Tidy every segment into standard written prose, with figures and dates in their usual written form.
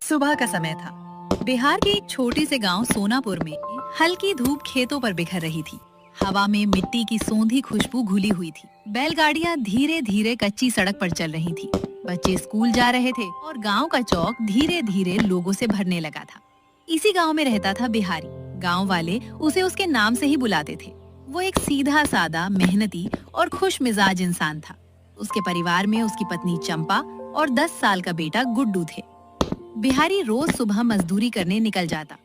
सुबह का समय था। बिहार के एक छोटे से गांव सोनापुर में हल्की धूप खेतों पर बिखर रही थी। हवा में मिट्टी की सोंधी खुशबू घुली हुई थी। बैलगाड़ियां धीरे धीरे कच्ची सड़क पर चल रही थी। बच्चे स्कूल जा रहे थे और गांव का चौक धीरे धीरे लोगों से भरने लगा था। इसी गांव में रहता था बिहारी। गांव वाले उसे उसके नाम से ही बुलाते थे। वो एक सीधा सादा, मेहनती और खुश मिजाज इंसान था। उसके परिवार में उसकी पत्नी चंपा और 10 साल का बेटा गुड्डू थे। बिहारी रोज सुबह मजदूरी करने निकल जाता,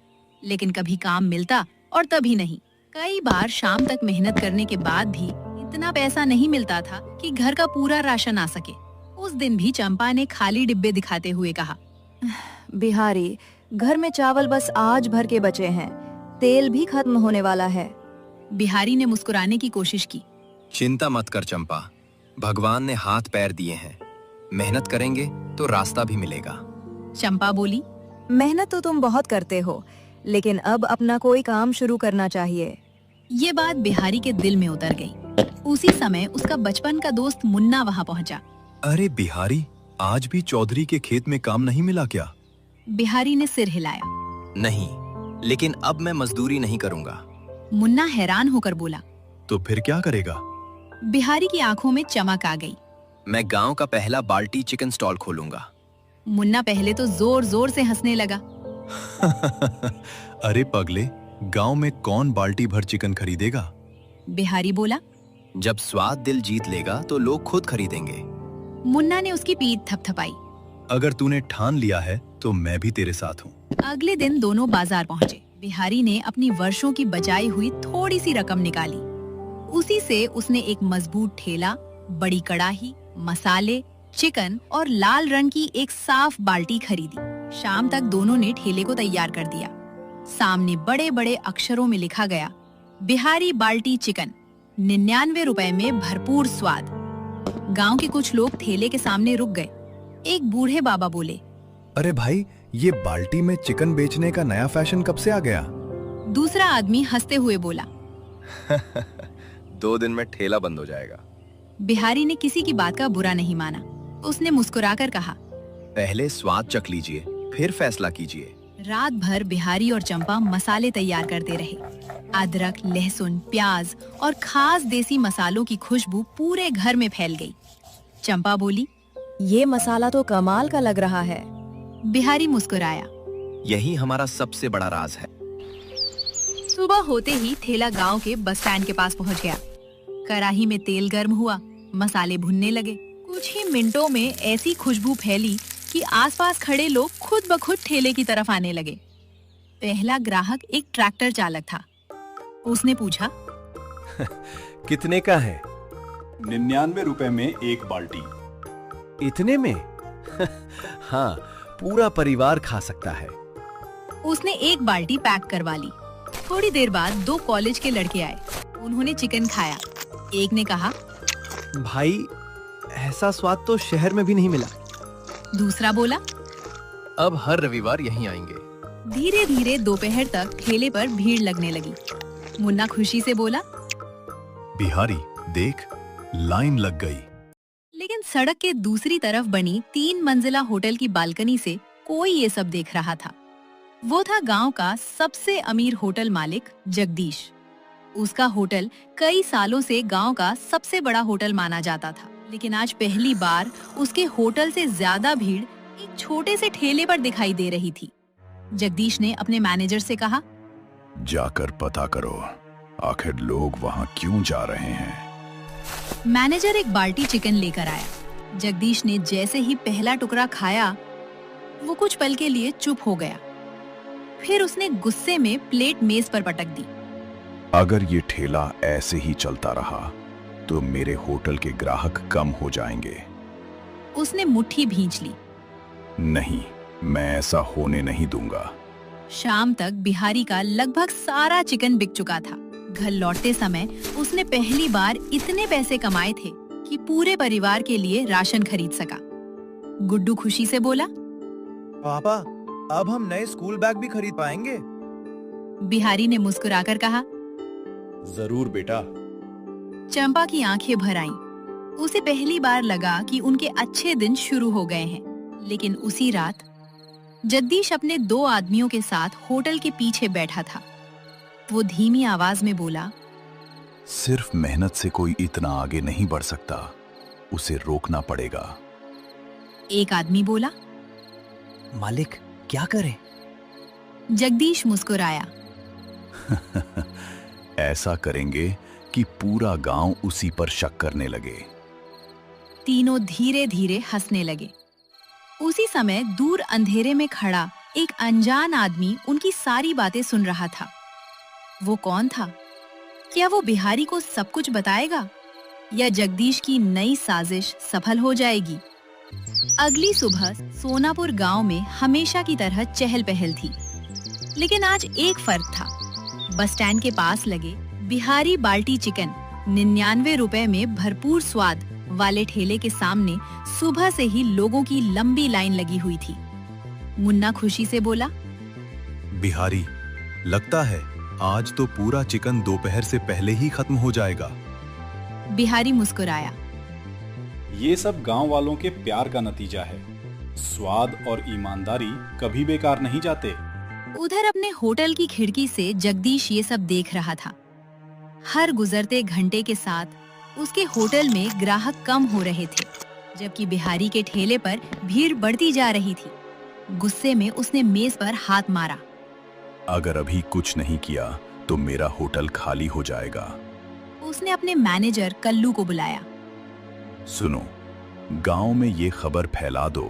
लेकिन कभी काम मिलता और तभी नहीं। कई बार शाम तक मेहनत करने के बाद भी इतना पैसा नहीं मिलता था कि घर का पूरा राशन आ सके। उस दिन भी चंपा ने खाली डिब्बे दिखाते हुए कहा, बिहारी, घर में चावल बस आज भर के बचे हैं, तेल भी खत्म होने वाला है। बिहारी ने मुस्कुराने की कोशिश की। चिंता मत कर चंपा, भगवान ने हाथ पैर दिए हैं, मेहनत करेंगे तो रास्ता भी मिलेगा। चंपा बोली, मेहनत तो तुम बहुत करते हो, लेकिन अब अपना कोई काम शुरू करना चाहिए। ये बात बिहारी के दिल में उतर गई। उसी समय उसका बचपन का दोस्त मुन्ना वहाँ पहुँचा। अरे बिहारी, आज भी चौधरी के खेत में काम नहीं मिला क्या? बिहारी ने सिर हिलाया। नहीं, लेकिन अब मैं मजदूरी नहीं करूँगा। मुन्ना हैरान होकर बोला, तो फिर क्या करेगा? बिहारी की आंखों में चमक आ गई। मैं गांव का पहला बाल्टी चिकन स्टॉल खोलूंगा। मुन्ना पहले तो जोर जोर से हंसने लगा। अरे पगले, गांव में कौन बाल्टी भर चिकन खरीदेगा? बिहारी बोला, जब स्वाद दिल जीत लेगा तो लोग खुद खरीदेंगे। मुन्ना ने उसकी पीठ थपथपाई। अगर तूने ठान लिया है तो मैं भी तेरे साथ हूँ। अगले दिन दोनों बाजार पहुँचे। बिहारी ने अपनी वर्षों की बचाई हुई थोड़ी सी रकम निकाली। उसी से उसने एक मजबूत ठेला, बड़ी कड़ाही, मसाले, चिकन और लाल रंग की एक साफ बाल्टी खरीदी। शाम तक दोनों ने ठेले को तैयार कर दिया। सामने बड़े बड़े अक्षरों में लिखा गया, बिहारी बाल्टी चिकन, 99 रुपए में भरपूर स्वाद। गांव के कुछ लोग ठेले के सामने रुक गए। एक बूढ़े बाबा बोले, अरे भाई, ये बाल्टी में चिकन बेचने का नया फैशन कब से आ गया? दूसरा आदमी हंसते हुए बोला, 2 दिन में ठेला बंद हो जाएगा। बिहारी ने किसी की बात का बुरा नहीं माना। उसने मुस्कुराकर कहा, पहले स्वाद चख लीजिए, फिर फैसला कीजिए। रात भर बिहारी और चंपा मसाले तैयार करते रहे। अदरक, लहसुन, प्याज और खास देसी मसालों की खुशबू पूरे घर में फैल गई। चंपा बोली, ये मसाला तो कमाल का लग रहा है। बिहारी मुस्कुराया। यही हमारा सबसे बड़ा राज है। सुबह होते ही ठेला गांव के बस स्टैंड के पास पहुंच गया। कढ़ाई में तेल गर्म हुआ, मसाले भुनने लगे। कुछ ही मिनटों में ऐसी खुशबू फैली कि आसपास खड़े लोग खुद ब खुद ठेले की तरफ आने लगे। पहला ग्राहक एक ट्रैक्टर चालक था। उसने पूछा, कितने का है? 99 रुपए में एक बाल्टी। इतने में? हाँ, पूरा परिवार खा सकता है। उसने एक बाल्टी पैक करवा ली। थोड़ी देर बाद 2 कॉलेज के लड़के आए। उन्होंने चिकन खाया। एक ने कहा, भाई, ऐसा स्वाद तो शहर में भी नहीं मिला। दूसरा बोला, अब हर रविवार यहीं आएंगे। धीरे धीरे दोपहर तक ठेले पर भीड़ लगने लगी। मुन्ना खुशी से बोला, बिहारी देख, लाइन लग गई। लेकिन सड़क के दूसरी तरफ बनी 3 मंजिला होटल की बालकनी से कोई ये सब देख रहा था। वो था गांव का सबसे अमीर होटल मालिक जगदीश। उसका होटल कई सालों से गांव का सबसे बड़ा होटल माना जाता था, लेकिन आज पहली बार उसके होटल से ज्यादा भीड़ एक छोटे से ठेले पर दिखाई दे रही थी। जगदीश ने अपने मैनेजर से कहा, जाकर पता करो, आखिर लोग वहाँ क्यों जा रहे हैं। मैनेजर एक बाल्टी चिकन लेकर आया। जगदीश ने जैसे ही पहला टुकड़ा खाया, वो कुछ पल के लिए चुप हो गया। फिर उसने गुस्से में प्लेट मेज पर पटक दी। अगर ये ठेला ऐसे ही चलता रहा तो मेरे होटल के ग्राहक कम हो जाएंगे। उसने मुट्ठी भींच ली। नहीं, मैं ऐसा होने नहीं दूंगा। शाम तक बिहारी का लगभग सारा चिकन बिक चुका था। घर लौटते समय उसने पहली बार इतने पैसे कमाए थे कि पूरे परिवार के लिए राशन खरीद सका। गुड्डू खुशी से बोला, पापा, अब हम नए स्कूल बैग भी खरीद पाएंगे। बिहारी ने मुस्कुराकर कहा, जरूर बेटा। चंपा की आंखें भर आईं। उसे पहली बार लगा कि उनके अच्छे दिन शुरू हो गए हैं। लेकिन उसी रात जगदीश अपने 2 आदमियों के साथ होटल के पीछे बैठा था। वो धीमी आवाज में बोला, सिर्फ मेहनत से कोई इतना आगे नहीं बढ़ सकता, उसे रोकना पड़ेगा। एक आदमी बोला। मालिक, क्या करें? जगदीश मुस्कुराया। ऐसा करेंगे कि पूरा गांव उसी पर शक करने लगे। तीनों धीरे धीरे हंसने लगे। उसी समय दूर अंधेरे में खड़ा एक अनजान आदमी उनकी सारी बातें सुन रहा था। वो कौन था? क्या वो बिहारी को सब कुछ बताएगा या जगदीश की नई साजिश सफल हो जाएगी? अगली सुबह सोनापुर गांव में हमेशा की तरह चहल पहल थी, लेकिन आज एक फर्क था। बस स्टैंड के पास लगे बिहारी बाल्टी चिकन 99 रुपए में भरपूर स्वाद वाले ठेले के सामने सुबह से ही लोगों की लंबी लाइन लगी हुई थी। मुन्ना खुशी से बोला, बिहारी, लगता है आज तो पूरा चिकन दोपहर से पहले ही खत्म हो जाएगा। बिहारी मुस्कुराया। ये सब गांव वालों के प्यार का नतीजा है। स्वाद और ईमानदारी कभी बेकार नहीं जाते। उधर अपने होटल की खिड़की से जगदीश ये सब देख रहा था। हर गुजरते घंटे के साथ उसके होटल में ग्राहक कम हो रहे थे, जबकि बिहारी के ठेले पर भीड़ बढ़ती जा रही थी। गुस्से में उसने मेज पर हाथ मारा। अगर अभी कुछ नहीं किया तो मेरा होटल खाली हो जाएगा। उसने अपने मैनेजर कल्लू को बुलाया। सुनो, गांव में ये खबर फैला दो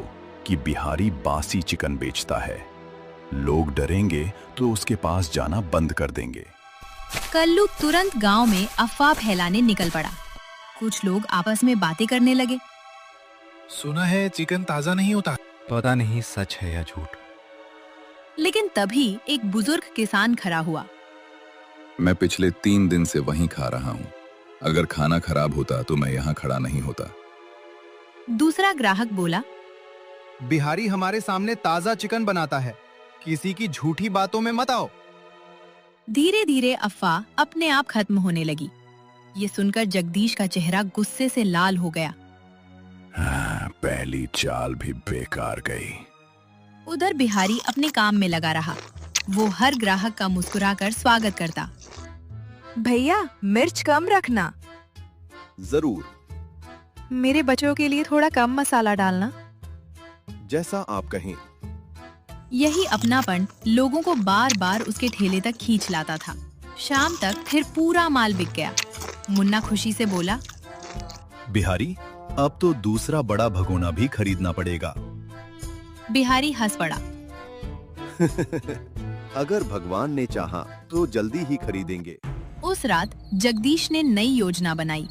कि बिहारी बासी चिकन बेचता है। लोग डरेंगे तो उसके पास जाना बंद कर देंगे। कल्लू तुरंत गांव में अफवाह फैलाने निकल पड़ा। कुछ लोग आपस में बातें करने लगे। सुना है चिकन ताजा नहीं होता। पता नहीं सच है या झूठ। लेकिन तभी एक बुजुर्ग किसान खड़ा हुआ। मैं पिछले 3 दिन से वहीं खा रहा हूँ। अगर खाना खराब होता तो मैं यहाँ खड़ा नहीं होता। दूसरा ग्राहक बोला, बिहारी हमारे सामने ताजा चिकन बनाता है, किसी की झूठी बातों में मत आओ। धीरे धीरे अफवाह अपने आप खत्म होने लगी। ये सुनकर जगदीश का चेहरा गुस्से से लाल हो गया। पहली चाल भी बेकार गई। उधर बिहारी अपने काम में लगा रहा। वो हर ग्राहक का मुस्कुराकर स्वागत करता। भैया, मिर्च कम रखना। जरूर। मेरे बच्चों के लिए थोड़ा कम मसाला डालना। जैसा आप कहें। यही अपनापन लोगों को बार बार उसके ठेले तक खींच लाता था। शाम तक फिर पूरा माल बिक गया। मुन्ना खुशी से बोला, बिहारी, अब तो दूसरा बड़ा भगोना भी खरीदना पड़ेगा। बिहारी हंस पड़ा। अगर भगवान ने चाहा तो जल्दी ही खरीदेंगे। उस रात जगदीश ने नई योजना बनाई।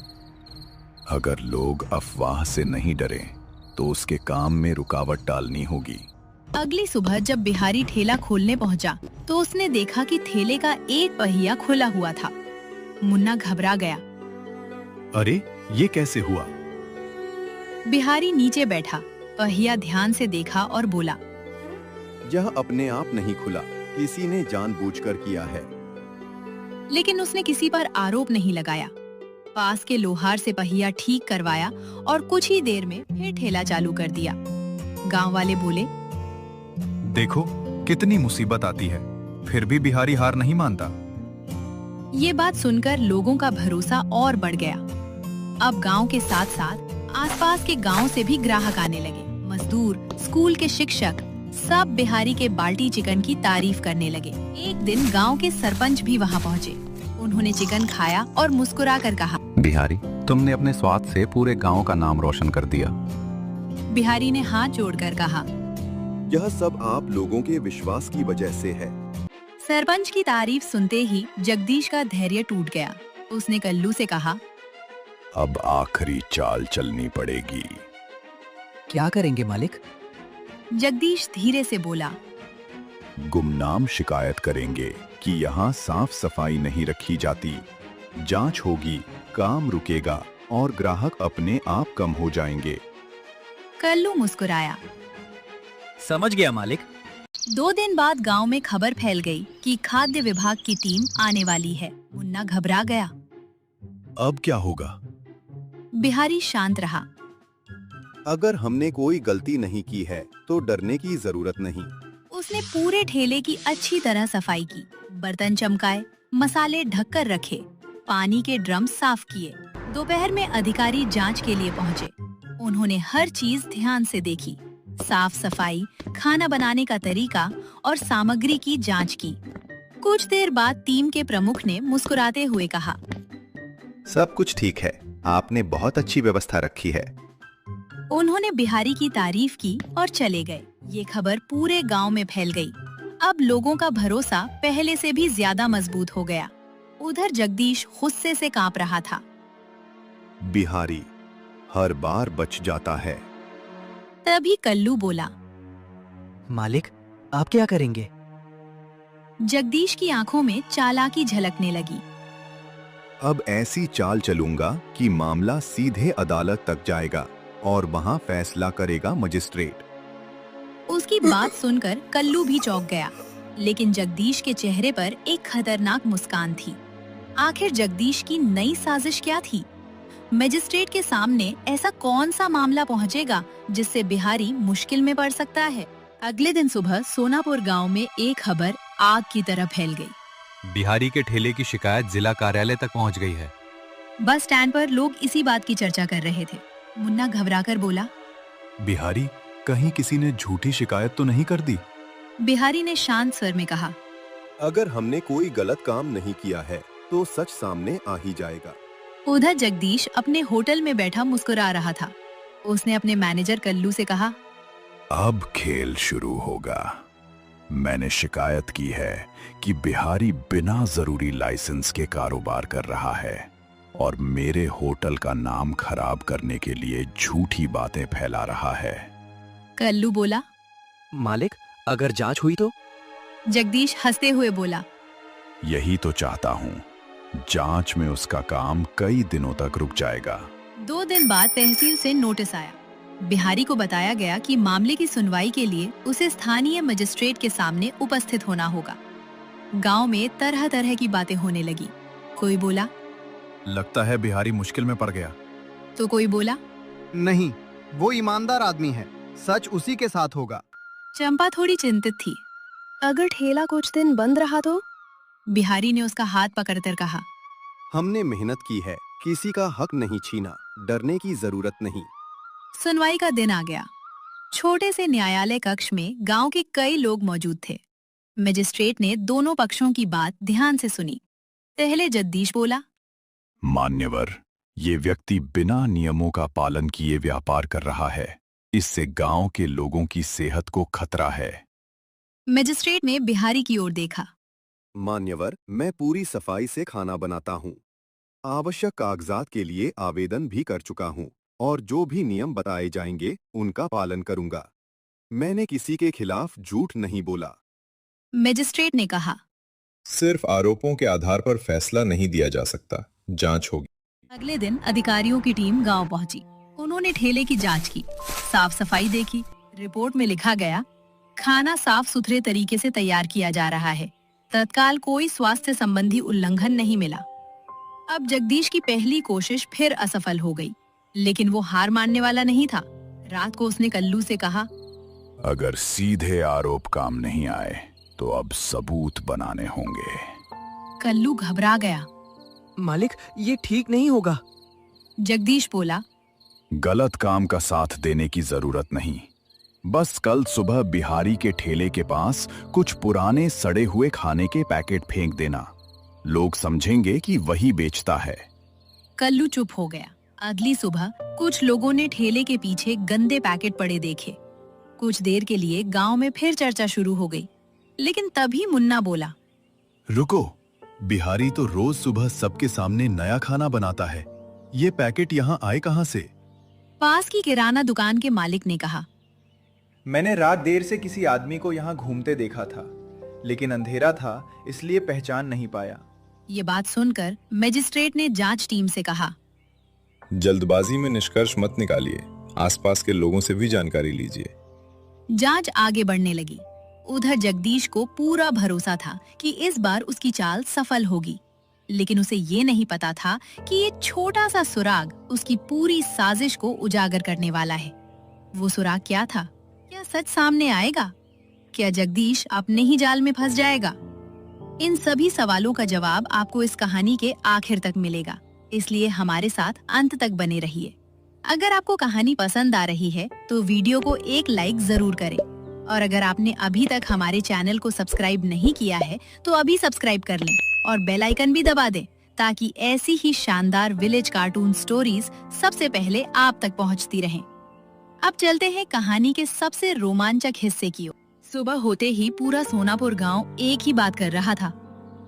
अगर लोग अफवाह से नहीं डरे तो उसके काम में रुकावट डालनी होगी। अगली सुबह जब बिहारी ठेला खोलने पहुंचा तो उसने देखा कि ठेले का एक पहिया खुला हुआ था। मुन्ना घबरा गया। अरे, ये कैसे हुआ? बिहारी नीचे बैठा, पहिया ध्यान से देखा और बोला, यह अपने आप नहीं खुला, किसी ने जानबूझकर किया है। लेकिन उसने किसी पर आरोप नहीं लगाया। पास के लोहार से पहिया ठीक करवाया और कुछ ही देर में फिर ठेला चालू कर दिया। गांव वाले बोले, देखो कितनी मुसीबत आती है, फिर भी बिहारी हार नहीं मानता। ये बात सुनकर लोगों का भरोसा और बढ़ गया। अब गांव के साथ साथ आसपास के गांव से भी ग्राहक आने लगे। मजदूर, स्कूल के शिक्षक, सब बिहारी के बाल्टी चिकन की तारीफ करने लगे। एक दिन गांव के सरपंच भी वहां पहुंचे। उन्होंने चिकन खाया और मुस्कुरा कर कहा, बिहारी, तुमने अपने स्वाद से पूरे गांव का नाम रोशन कर दिया। बिहारी ने हाथ जोड़कर कहा, यह सब आप लोगों के विश्वास की वजह से है। सरपंच की तारीफ सुनते ही जगदीश का धैर्य टूट गया। उसने कल्लू से कहा, अब आखिरी चाल चलनी पड़ेगी। क्या करेंगे मालिक? जगदीश धीरे से बोला, गुमनाम शिकायत करेंगे कि यहाँ साफ सफाई नहीं रखी जाती। जांच होगी, काम रुकेगा और ग्राहक अपने आप कम हो जाएंगे। कल्लू मुस्कुराया। समझ गया मालिक। 2 दिन बाद गांव में खबर फैल गई कि खाद्य विभाग की टीम आने वाली है। मुन्ना घबरा गया। अब क्या होगा? बिहारी शांत रहा। अगर हमने कोई गलती नहीं की है तो डरने की जरूरत नहीं। उसने पूरे ठेले की अच्छी तरह सफाई की, बर्तन चमकाए, मसाले ढककर रखे, पानी के ड्रम साफ किए। दोपहर में अधिकारी जांच के लिए पहुंचे। उन्होंने हर चीज ध्यान से देखी, साफ सफाई, खाना बनाने का तरीका और सामग्री की जांच की। कुछ देर बाद टीम के प्रमुख ने मुस्कुराते हुए कहा, सब कुछ ठीक है, आपने बहुत अच्छी व्यवस्था रखी है। उन्होंने बिहारी की तारीफ की और चले गए। ये खबर पूरे गांव में फैल गई। अब लोगों का भरोसा पहले से भी ज्यादा मजबूत हो गया। उधर जगदीश गुस्से से कांप रहा था। बिहारी हर बार बच जाता है। तभी कल्लू बोला, मालिक, आप क्या करेंगे? जगदीश की आंखों में चालाकी झलकने लगी। अब ऐसी चाल चलूंगा कि मामला सीधे अदालत तक जाएगा और वहां फैसला करेगा मजिस्ट्रेट। उसकी बात सुनकर कल्लू भी चौंक गया, लेकिन जगदीश के चेहरे पर एक खतरनाक मुस्कान थी। आखिर जगदीश की नई साजिश क्या थी? मजिस्ट्रेट के सामने ऐसा कौन सा मामला पहुंचेगा जिससे बिहारी मुश्किल में पड़ सकता है? अगले दिन सुबह सोनापुर गांव में एक खबर आग की तरह फैल गई। बिहारी के ठेले की शिकायत जिला कार्यालय तक पहुंच गई है। बस स्टैंड पर लोग इसी बात की चर्चा कर रहे थे। मुन्ना घबराकर बोला, बिहारी, कहीं किसी ने झूठी शिकायत तो नहीं कर दी? बिहारी ने शांत स्वर में कहा, अगर हमने कोई गलत काम नहीं किया है तो सच सामने आ ही जाएगा। उधर जगदीश अपने होटल में बैठा मुस्कुरा रहा था। उसने अपने मैनेजर कल्लू से कहा, अब खेल शुरू होगा। मैंने शिकायत की है कि बिहारी बिना जरूरी लाइसेंस के कारोबार कर रहा है और मेरे होटल का नाम खराब करने के लिए झूठी बातें फैला रहा है। कल्लू बोला, मालिक, अगर जांच हुई तो? जगदीश हंसते हुए बोला, यही तो चाहता हूँ। जांच में उसका काम कई दिनों तक रुक जाएगा। 2 दिन बाद तहसील से नोटिस आया। बिहारी को बताया गया कि मामले की सुनवाई के लिए उसे स्थानीय मजिस्ट्रेट के सामने उपस्थित होना होगा। गांव में तरह तरह की बातें होने लगी। कोई बोला, लगता है बिहारी मुश्किल में पड़ गया। तो कोई बोला, नहीं, वो ईमानदार आदमी है, सच उसी के साथ होगा। चंपा थोड़ी चिंतित थी। अगर ठेला कुछ दिन बंद रहा तो? बिहारी ने उसका हाथ पकड़कर कहा, हमने मेहनत की है, किसी का हक नहीं छीना, डरने की जरूरत नहीं। सुनवाई का दिन आ गया। छोटे से न्यायालय कक्ष में गांव के कई लोग मौजूद थे। मजिस्ट्रेट ने दोनों पक्षों की बात ध्यान से सुनी। पहले जगदीश बोला, मान्यवर, ये व्यक्ति बिना नियमों का पालन किए व्यापार कर रहा है। इससे गांव के लोगों की सेहत को खतरा है। मजिस्ट्रेट ने बिहारी की ओर देखा। मान्यवर, मैं पूरी सफाई से खाना बनाता हूँ। आवश्यक कागजात के लिए आवेदन भी कर चुका हूँ और जो भी नियम बताए जाएंगे उनका पालन करूंगा। मैंने किसी के खिलाफ झूठ नहीं बोला। मजिस्ट्रेट ने कहा, सिर्फ आरोपों के आधार पर फैसला नहीं दिया जा सकता, जांच होगी। अगले दिन अधिकारियों की टीम गांव पहुंची। उन्होंने ठेले की जांच की, साफ सफाई देखी। रिपोर्ट में लिखा गया, खाना साफ सुथरे तरीके से तैयार किया जा रहा है। तत्काल कोई स्वास्थ्य संबंधी उल्लंघन नहीं मिला। अब जगदीश की पहली कोशिश फिर असफल हो गई, लेकिन वो हार मानने वाला नहीं था। रात को उसने कल्लू से कहा, अगर सीधे आरोप काम नहीं आए तो अब सबूत बनाने होंगे। कल्लू घबरा गया। मालिक, ये ठीक नहीं होगा। जगदीश बोला, गलत काम का साथ देने की जरूरत नहीं। बस कल सुबह बिहारी के ठेले के पास कुछ पुराने सड़े हुए खाने के पैकेट फेंक देना। लोग समझेंगे कि वही बेचता है। कल्लू चुप हो गया। अगली सुबह कुछ लोगों ने ठेले के पीछे गंदे पैकेट पड़े देखे। कुछ देर के लिए गांव में फिर चर्चा शुरू हो गई, लेकिन तभी मुन्ना बोला, रुको, बिहारी तो रोज सुबह सबके सामने नया खाना बनाता है। ये पैकेट यहाँ आए कहाँ से? पास की किराना दुकान के मालिक ने कहा, मैंने रात देर से किसी आदमी को यहाँ घूमते देखा था, लेकिन अंधेरा था इसलिए पहचान नहीं पाया। ये बात सुनकर मजिस्ट्रेट ने जांच टीम से कहा, जल्दबाजी में निष्कर्ष मत निकालिए, आसपास के लोगों से भी जानकारी लीजिए। जांच आगे बढ़ने लगी। उधर जगदीश को पूरा भरोसा था कि इस बार उसकी चाल सफल होगी, लेकिन उसे ये नहीं पता था कि ये छोटा सा सुराग उसकी पूरी साजिश को उजागर करने वाला है। वो सुराग क्या था? क्या सच सामने आएगा? क्या जगदीश अपने ही जाल में फंस जाएगा? इन सभी सवालों का जवाब आपको इस कहानी के आखिर तक मिलेगा, इसलिए हमारे साथ अंत तक बने रहिए। अगर आपको कहानी पसंद आ रही है तो वीडियो को एक लाइक जरूर करें, और अगर आपने अभी तक हमारे चैनल को सब्सक्राइब नहीं किया है तो अभी सब्सक्राइब कर लें और बेल आइकन भी दबा दें, ताकि ऐसी ही शानदार विलेज कार्टून स्टोरीज सबसे पहले आप तक पहुंचती रहें। अब चलते हैं कहानी के सबसे रोमांचक हिस्से की ओर। सुबह होते ही पूरा सोनापुर गांव एक ही बात कर रहा था।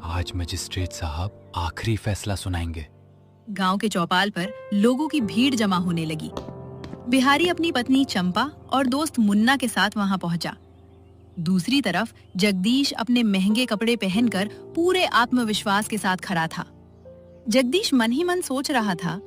आज मजिस्ट्रेट साहब आखिरी फैसला सुनाएंगे। गांव के चौपाल पर लोगों की भीड़ जमा होने लगी। बिहारी अपनी पत्नी चंपा और दोस्त मुन्ना के साथ वहां पहुंचा। दूसरी तरफ जगदीश अपने महंगे कपड़े पहनकर पूरे आत्मविश्वास के साथ खड़ा था। जगदीश मन ही मन सोच रहा था,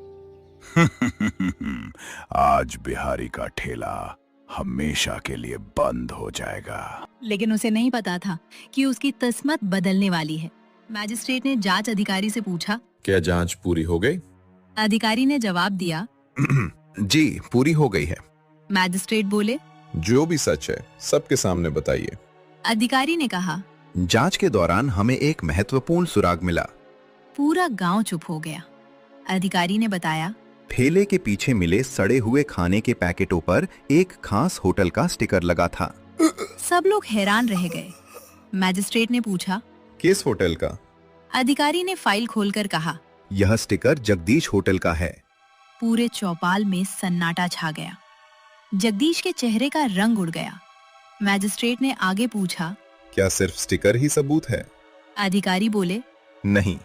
आज बिहारी का ठेला हमेशा के लिए बंद हो जाएगा। लेकिन उसे नहीं पता था कि उसकी किस्मत बदलने वाली है। मैजिस्ट्रेट ने जांच अधिकारी से पूछा, क्या जांच पूरी हो गई? अधिकारी ने जवाब दिया, जी पूरी हो गई है। मैजिस्ट्रेट बोले, जो भी सच है सबके सामने बताइए। अधिकारी ने कहा, जांच के दौरान हमें एक महत्वपूर्ण सुराग मिला। पूरा गांव चुप हो गया। अधिकारी ने बताया, ठेले के पीछे मिले सड़े हुए खाने के पैकेटों पर एक खास होटल का स्टिकर लगा था। सब लोग हैरान रह गए। मैजिस्ट्रेट ने पूछा, किस होटल का? अधिकारी ने फाइल खोलकर कहा, यह स्टिकर जगदीश होटल का है। पूरे चौपाल में सन्नाटा छा गया। जगदीश के चेहरे का रंग उड़ गया। मैजिस्ट्रेट ने आगे पूछा, क्या सिर्फ स्टिकर ही सबूत है? अधिकारी बोले, नहीं।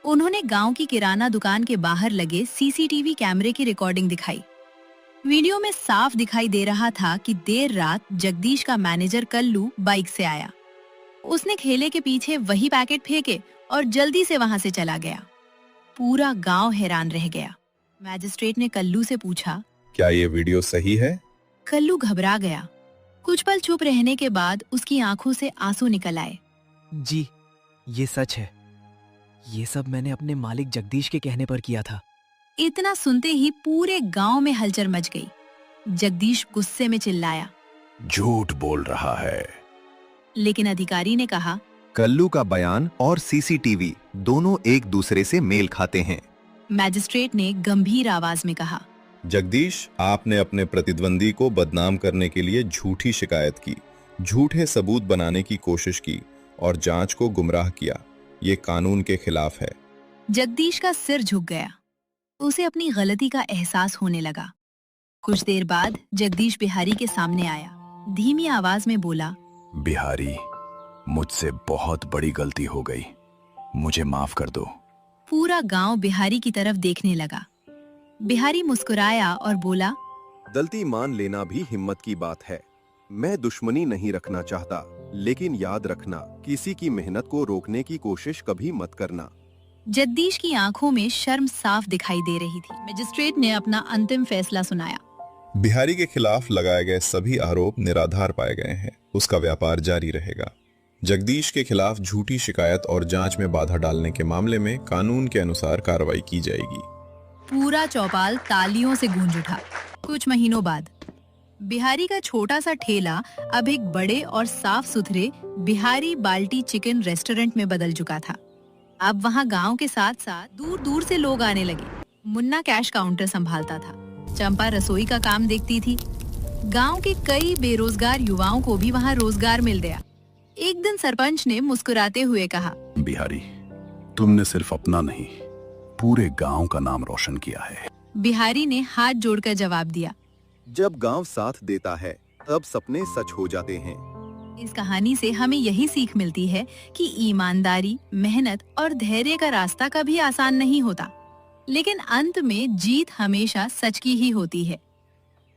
उन्होंने गांव की किराना दुकान के बाहर लगे सीसीटीवी कैमरे की रिकॉर्डिंग दिखाई। वीडियो में साफ दिखाई दे रहा था कि देर रात जगदीश का मैनेजर कल्लू बाइक से आया। उसने ठेले के पीछे वही पैकेट फेंके और जल्दी से वहां से चला गया। पूरा गांव हैरान रह गया। मैजिस्ट्रेट ने कल्लू से पूछा, क्या ये वीडियो सही है? कल्लू घबरा गया। कुछ पल चुप रहने के बाद उसकी आंखों से आंसू निकल आए। जी, ये सच है। ये सब मैंने अपने मालिक जगदीश के कहने पर किया था। इतना सुनते ही पूरे गांव में हलचल मच गई। जगदीश गुस्से में चिल्लाया, झूठ बोल रहा है। लेकिन अधिकारी ने कहा, कल्लू का बयान और सीसीटीवी दोनों एक दूसरे से मेल खाते हैं। मैजिस्ट्रेट ने गंभीर आवाज में कहा, जगदीश, आपने अपने प्रतिद्वंदी को बदनाम करने के लिए झूठी शिकायत की, झूठे सबूत बनाने की कोशिश की और जांच को गुमराह किया। ये कानून के खिलाफ है। जगदीश का सिर झुक गया। उसे अपनी गलती का एहसास होने लगा। कुछ देर बाद जगदीश बिहारी के सामने आया। धीमी आवाज में बोला, बिहारी, मुझसे बहुत बड़ी गलती हो गई, मुझे माफ कर दो। पूरा गांव बिहारी की तरफ देखने लगा। बिहारी मुस्कुराया और बोला, गलती मान लेना भी हिम्मत की बात है। मैं दुश्मनी नहीं रखना चाहता, लेकिन याद रखना, किसी की मेहनत को रोकने की कोशिश कभी मत करना। जगदीश की आंखों में शर्म साफ दिखाई दे रही थी। मैजिस्ट्रेट ने अपना अंतिम फैसला सुनाया। बिहारी के खिलाफ लगाए गए सभी आरोप निराधार पाए गए हैं। उसका व्यापार जारी रहेगा। जगदीश के खिलाफ झूठी शिकायत और जांच में बाधा डालने के मामले में कानून के अनुसार कार्रवाई की जाएगी। पूरा चौपाल तालियों से गूंज उठा। कुछ महीनों बाद बिहारी का छोटा सा ठेला अब एक बड़े और साफ सुथरे बिहारी बाल्टी चिकन रेस्टोरेंट में बदल चुका था। अब वहाँ गांव के साथ साथ दूर दूर से लोग आने लगे। मुन्ना कैश काउंटर संभालता था। चंपा रसोई का काम देखती थी। गांव के कई बेरोजगार युवाओं को भी वहाँ रोजगार मिल गया। एक दिन सरपंच ने मुस्कुराते हुए कहा, बिहारी, तुमने सिर्फ अपना नहीं, पूरे गांव का नाम रोशन किया है। बिहारी ने हाथ जोड़कर जवाब दिया, जब गांव साथ देता है तब सपने सच हो जाते हैं। इस कहानी से हमें यही सीख मिलती है कि ईमानदारी, मेहनत और धैर्य का रास्ता कभी आसान नहीं होता, लेकिन अंत में जीत हमेशा सच की ही होती है।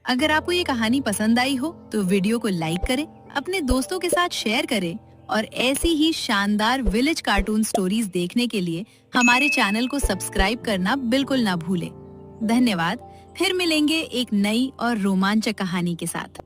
अगर आपको ये कहानी पसंद आई हो तो वीडियो को लाइक करें, अपने दोस्तों के साथ शेयर करें और ऐसी ही शानदार विलेज कार्टून स्टोरीज देखने के लिए हमारे चैनल को सब्सक्राइब करना बिल्कुल ना भूलें। धन्यवाद। फिर मिलेंगे एक नई और रोमांचक कहानी के साथ।